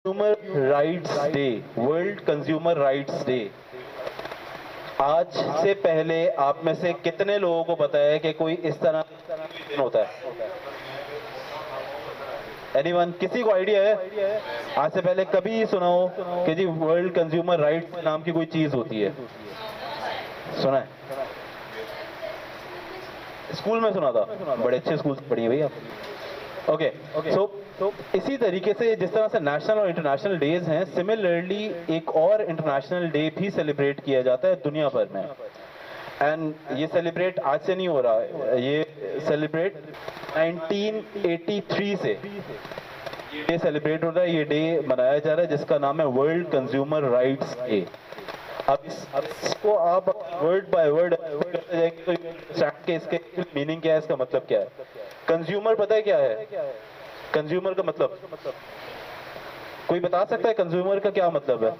Consumer rights day, world consumer rights day. आज से पहले आप में से कितने लोगों को पता है कि कोई इस तरह दिन होता है? एनीवन, किसी को आइडिया है? आज से पहले कभी सुना हो कि जी वर्ल्ड कंज्यूमर राइट्स नाम की कोई चीज होती है? सुना है? स्कूल में सुना था? बड़े अच्छे स्कूल से पढ़ी है भैया। ओके, सो इसी तरीके से जिस तरह से नेशनल और इंटरनेशनल डेज हैं, सिमिलरली एक और इंटरनेशनल डे भी सेलिब्रेट किया जाता है दुनिया भर में। एंड ये सेलिब्रेट आज से नहीं हो रहा है, ये सेलिब्रेट 1983 से ये सेलिब्रेट हो रहा है, ये डे मनाया जा रहा है जिसका नाम है वर्ल्ड कंज्यूमर राइट्स डे। अब इसको आप वर्ड बाय वर्ड जाएंगे तो स्टार्ट के इसके मीनिंग क्या है, इसका मतलब क्या है? कंज्यूमर पता है क्या है? कंज्यूमर का मतलब कोई बता सकता है कंज्यूमर का क्या मतलब है?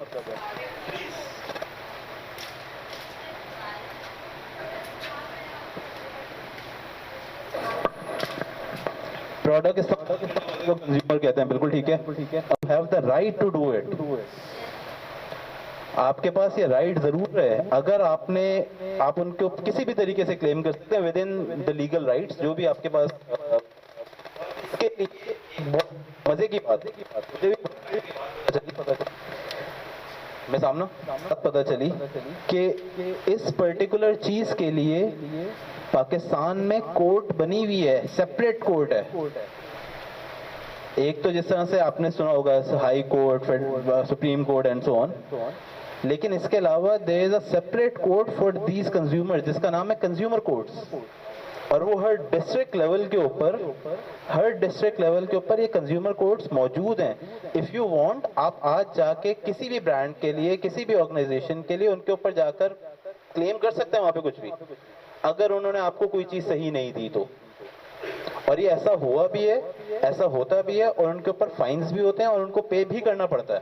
प्रोडक्ट को कंज्यूमर कहते हैं, बिल्कुल ठीक है। Have the right to do it. आपके पास ये राइट जरूर है, अगर आप उनके किसी भी तरीके से क्लेम कर सकते हैं with in the legal rights जो भी आपके पास। इसके मजे की बात मुझे भी मैं सामना पता चली कि इस पर्टिकुलर चीज के लिए पाकिस्तान में कोर्ट बनी हुई है, सेपरेट कोर्ट है। एक तो जिस तरह से आपने सुना होगा high court, supreme court and so on, लेकिन इसके अलावा there is a separate court for these consumer जिसका नाम है कंज्यूमर कोर्ट्स। और वो हर डिस्ट्रिक्ट लेवल के ऊपर ये कंज्यूमर कोर्ट्स मौजूद हैं। इफ यू वांट, आप आज जाके किसी भी ब्रांड के लिए, किसी भी ऑर्गेनाइजेशन के लिए उनके ऊपर जाकर क्लेम कर सकते हैं वहां पे कुछ भी, अगर उन्होंने आपको कोई चीज सही नहीं दी तो। और ये ऐसा हुआ भी है, ऐसा होता भी है, और उनके ऊपर फाइन्स भी होते हैं और उनको पे भी करना पड़ता है।